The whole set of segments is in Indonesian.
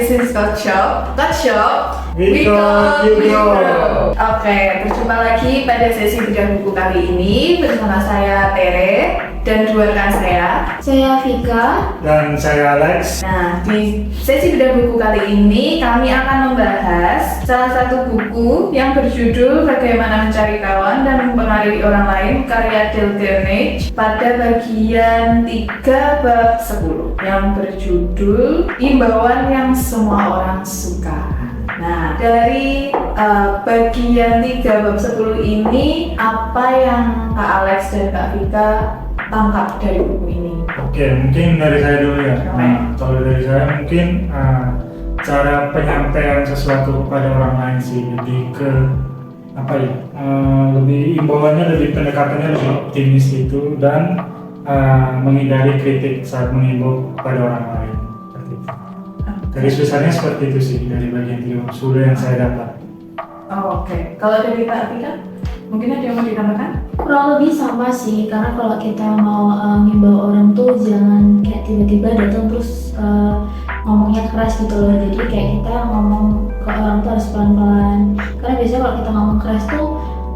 this is Coach Shop. We Code You Grow. Oke, berjumpa lagi pada sesi bedah buku kali ini bersama saya Tere dan dua rekan saya Vika, dan saya Alex. Nah, di sesi bedah buku kali ini kami akan membahas salah satu buku yang berjudul Bagaimana Mencari Kawan dan Mempengaruhi Orang Lain karya Dale Carnegie pada bagian 3 bab 10 yang berjudul Imbauan yang Semua Orang Suka. Nah, dari bagian 3 bab 10 ini apa yang Kak Alex dan Kak Vika tangkap dari buku ini? Oke, mungkin dari saya dulu ya. Oke. Nah, kalau dari saya mungkin cara penyampaian sesuatu kepada orang lain sih lebih ke lebih imbauannya, lebih pendekatannya lebih optimis gitu dan menghindari kritik saat mengimbau kepada orang lain. Seperti itu. Garis besarnya seperti itu sih dari bagian 30 yang saya dapat. Oke. Kalau dari Kak Vika, mungkin ada yang mau ditambahkan? kurang lebih sama sih, karena kalau kita mau ngimbau orang tuh jangan kayak tiba-tiba datang terus ngomongnya keras gitu loh. Jadi kayak kita ngomong ke orang tuh harus pelan-pelan, karena biasanya kalau kita ngomong keras tuh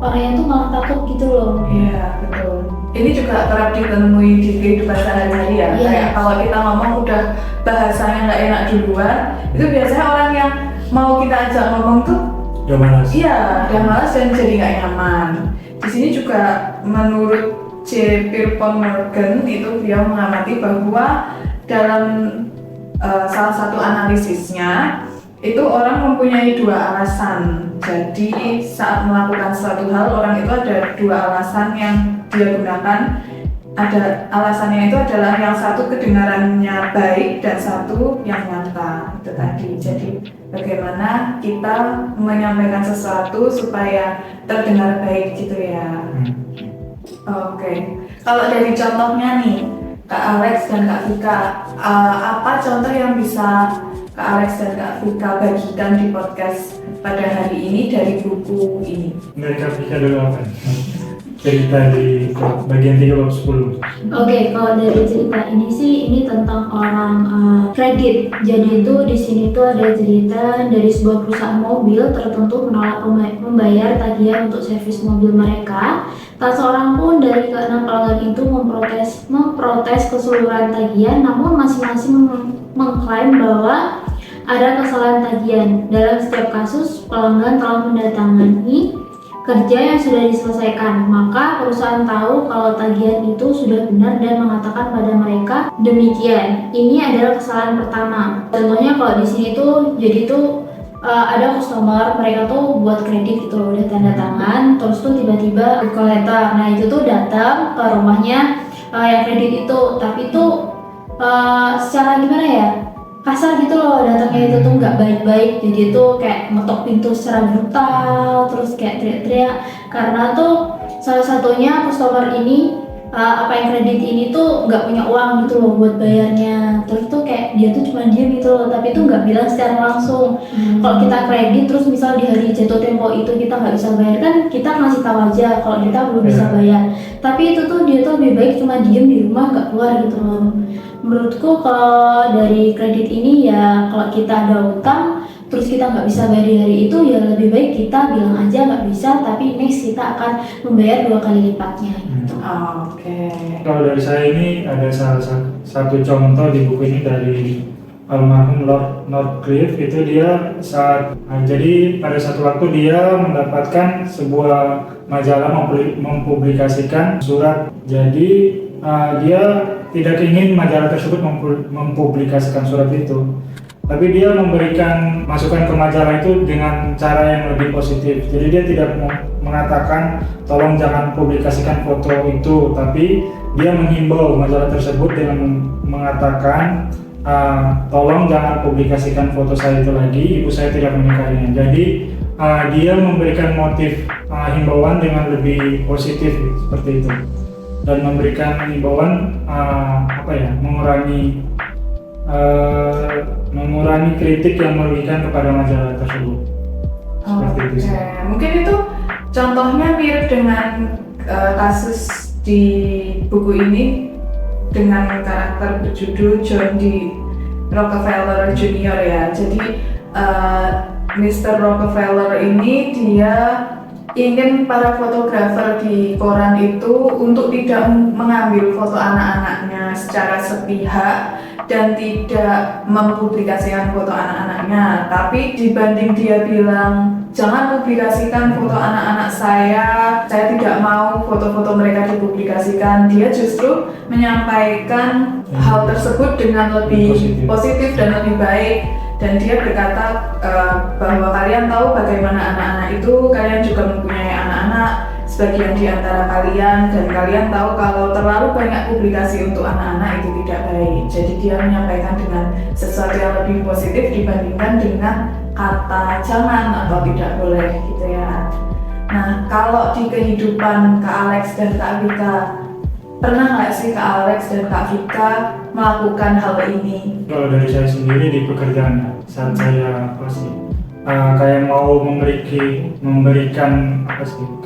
orangnya tuh malah takut gitu loh. Iya, betul. Ini juga kerap ditemui di kehidupan sehari-hari ya. Iya. Kayak kalau kita ngomong udah bahasanya nggak enak duluan, itu biasanya orang yang mau kita ajak ngomong tuh Udah malas. iya, udah malas dan jadi nggak nyaman. Di sini juga menurut J. Pierpont Morgan itu dia mengamati bahwa dalam salah satu analisisnya itu orang mempunyai 2 alasan. Jadi saat melakukan suatu hal orang itu ada 2 alasan yang dia gunakan. Ada alasannya itu adalah yang satu kedengarannya baik dan satu yang nyata itu tadi. Jadi bagaimana kita menyampaikan sesuatu supaya terdengar baik gitu ya. Oke. Kalau dari contohnya nih Kak Alex dan Kak Vika, apa contoh yang bisa Kak Alex dan Kak Vika bagikan di podcast pada hari ini dari buku ini? Mereka pikir dulu apa? Cerita di bagian 3 bab 10. Oke, kalau dari cerita ini sih ini tentang orang kredit. Jadi itu di sini tuh ada cerita dari sebuah perusahaan mobil tertentu menolak membayar tagihan untuk servis mobil mereka. Tak seorang pun dari keenam pelanggan itu memprotes keseluruhan tagihan, namun masing-masing mengklaim bahwa ada kesalahan tagihan. Dalam setiap kasus, pelanggan telah mendatangani kerja yang sudah diselesaikan, maka perusahaan tahu kalau tagihan itu sudah benar dan mengatakan pada mereka demikian. Ini adalah kesalahan pertama. Contohnya kalau di sini tuh, jadi tuh ada customer, mereka tuh buat kredit gitu loh, udah tanda tangan, terus tuh tiba-tiba kolektor. Nah itu tuh datang ke rumahnya yang kredit itu, tapi tuh secara gimana ya? Kasar gitu loh, datangnya itu tuh nggak baik-baik. Jadi itu kayak ngetok pintu secara brutal, terus kayak teriak-teriak karena tuh salah satunya customer ini yang kredit ini tuh nggak punya uang gitu loh buat bayarnya. Terus tuh kayak dia tuh cuma diem gitu loh, tapi tuh nggak bilang secara langsung. Kalau kita kredit terus misal di hari jatuh tempo itu kita nggak bisa bayar, kan kita ngasih tahu aja kalau kita belum bisa bayar. Tapi itu tuh dia tuh lebih baik cuma diem di rumah nggak keluar gitu loh. Menurutku kalau dari kredit ini ya, kalau kita ada utang terus kita nggak bisa bayar di hari itu, ya lebih baik kita bilang aja nggak bisa, tapi next kita akan membayar 2 kali lipatnya gitu. Oke. Kalau dari saya ini ada salah satu contoh di buku ini dari almarhum Lord Northcliffe. Itu dia jadi pada satu waktu dia mendapatkan sebuah majalah mempublikasikan surat. Jadi dia tidak ingin majalah tersebut mempublikasikan surat itu, tapi dia memberikan masukan ke majalah itu dengan cara yang lebih positif. Jadi dia tidak mengatakan tolong jangan publikasikan foto itu, tapi dia menghimbau majalah tersebut dengan mengatakan tolong jangan publikasikan foto saya itu lagi, ibu saya tidak menikahinya. Jadi dia memberikan motif himbauan dengan lebih positif seperti itu, dan memberikan himbauan mengurangi kritik yang merugikan kepada majalah tersebut. Seperti itu sih. Mungkin itu contohnya mirip dengan kasus di buku ini dengan karakter berjudul John D. Rockefeller Junior ya. Jadi Mr. Rockefeller ini dia ingin para fotografer di koran itu untuk tidak mengambil foto anak-anaknya secara sepihak dan tidak mempublikasikan foto anak-anaknya, tapi dibanding dia bilang jangan publikasikan foto anak-anak saya tidak mau foto-foto mereka dipublikasikan, dia justru menyampaikan hal tersebut dengan lebih positif dan lebih baik. Dan dia berkata bahwa kalian tahu bagaimana anak-anak itu, kalian juga mempunyai anak-anak sebagian di antara kalian, dan kalian tahu kalau terlalu banyak publikasi untuk anak-anak itu tidak baik. Jadi dia menyampaikan dengan sesuatu yang lebih positif dibandingkan dengan kata jangan atau tidak boleh gitu ya. Nah, kalau di kehidupan Kak Alex dan Kak Vika, pernah nggak sih Kak Alex dan Kak Vika melakukan hal ini? Kalau dari saya sendiri di pekerjaan, saat saya kayak mau memberikan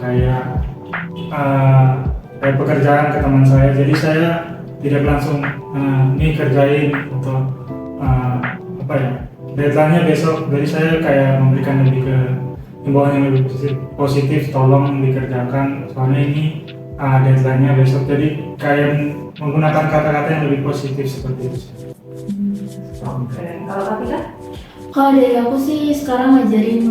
kayak pekerjaan ke teman saya, jadi saya tidak langsung nih kerjain atau deadline-nya besok. Jadi saya kayak memberikan lebih ke himbauan yang lebih positif, tolong dikerjakan soalnya ini deadline-nya besok. Jadi kayak menggunakan kata-kata yang lebih positif seperti itu. Oke, kalau Kak Vika? Kalau dari aku sih sekarang ngajarin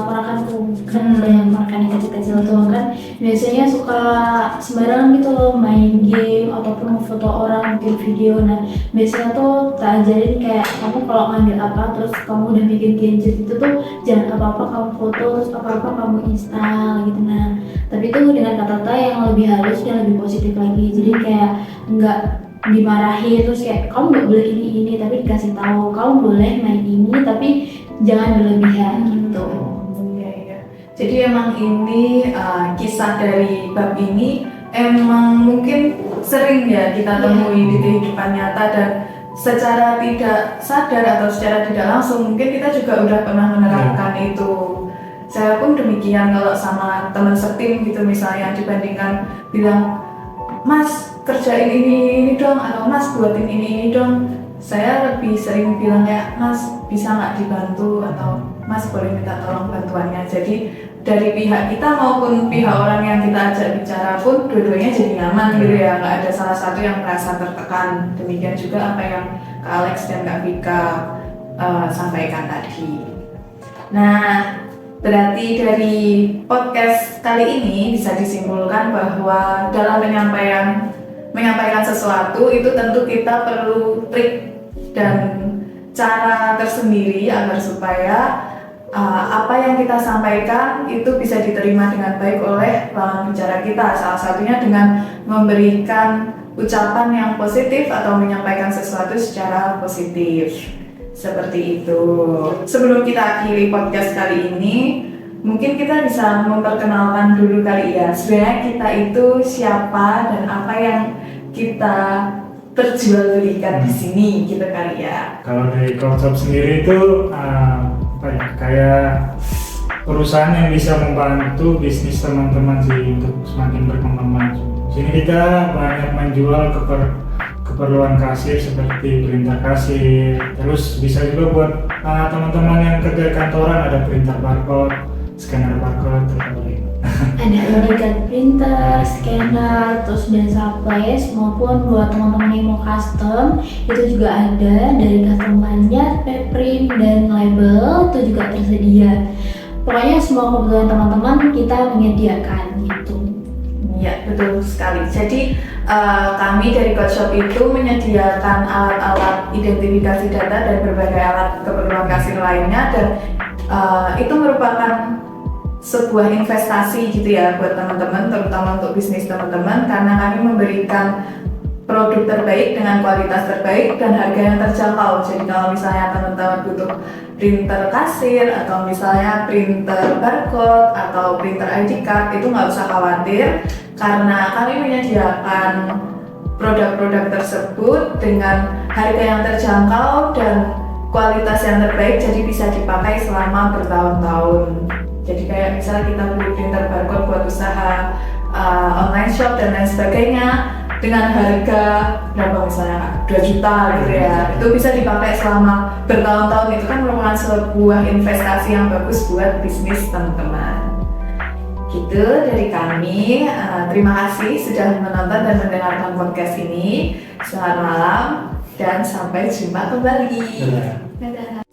ponakanku, kan banyak ponakan yang kecil-kecil tuh kan biasanya suka sembarangan gitu loh, main game ataupun foto orang, bikin video. Nah biasanya tuh tak ajarin kayak kamu kalau ngambil apa terus kamu udah bikin gadget itu tuh jangan apa-apa kamu foto, terus apa-apa kamu install gitu. Nah tapi itu dengan kata-kata yang lebih halus dan lebih positif lagi, jadi kayak nggak dimarahin terus kayak kamu nggak boleh ini, tapi dikasih tahu kamu boleh main ini tapi jangan berlebihan gitu. Iya. Jadi emang ini kisah dari bab ini emang mungkin sering ya kita temui di kehidupan nyata, dan secara tidak sadar atau secara tidak langsung mungkin kita juga udah pernah menerapkan itu. Saya pun demikian kalau sama teman setim gitu misalnya, dibandingkan bilang Mas kerjain ini dong atau Mas buatin ini dong, saya lebih sering bilang ya Mas bisa nggak dibantu atau Mas boleh minta tolong bantuannya. Jadi dari pihak kita maupun pihak orang yang kita ajak bicara pun dua-duanya jadi nyaman gitu ya, nggak ada salah satu yang merasa tertekan. Demikian juga apa yang Kak Alex dan Kak Vika sampaikan tadi. Nah, berarti dari podcast kali ini bisa disimpulkan bahwa dalam menyampaikan sesuatu itu tentu kita perlu trik dan cara tersendiri agar supaya apa yang kita sampaikan itu bisa diterima dengan baik oleh lawan bicara kita. Salah satunya dengan memberikan ucapan yang positif atau menyampaikan sesuatu secara positif. Seperti itu. Sebelum kita akhiri podcast kali ini, mungkin kita bisa memperkenalkan dulu kali ya. Sebenarnya kita itu siapa dan apa yang kita perjualbelikan di sini gitu kali ya. Kalau dari Cloudshop sendiri itu kayak perusahaan yang bisa membantu bisnis teman-teman sih untuk semakin berkembang maju. Sini kita banyak menjual keperluan kasir seperti printer kasir, terus bisa juga buat teman-teman yang kerja kantoran ada printer barcode, scanner barcode, ada laminated printer, scanner, terus dan supplies, maupun buat teman-teman yang mau custom itu juga ada, dari custom lanyard, preprint, dan label itu juga tersedia. Pokoknya semua kebutuhan teman-teman kita menyediakan gitu. Iya, betul sekali. Jadi kami dari Cloudshop itu menyediakan alat-alat identifikasi data dan berbagai alat keperluan kasir lainnya, dan itu merupakan sebuah investasi gitu ya buat teman-teman, terutama untuk bisnis teman-teman, karena kami memberikan produk terbaik dengan kualitas terbaik dan harga yang terjangkau. Jadi kalau misalnya teman-teman butuh printer kasir atau misalnya printer barcode atau printer ID card, itu nggak usah khawatir karena kami menyediakan produk-produk tersebut dengan harga yang terjangkau dan kualitas yang terbaik, jadi bisa dipakai selama bertahun-tahun. Jadi kayak misalnya kita beli printer barcode buat usaha online shop dan lain sebagainya, dengan harga berapa misalnya 2 juta gitu ya, itu bisa dipakai selama bertahun-tahun. Itu kan merupakan sebuah investasi yang bagus buat bisnis teman-teman. Gitu dari kami. Terima kasih sudah menonton dan mendengarkan podcast ini. Selamat malam dan sampai jumpa kembali. Dadah. Dadah.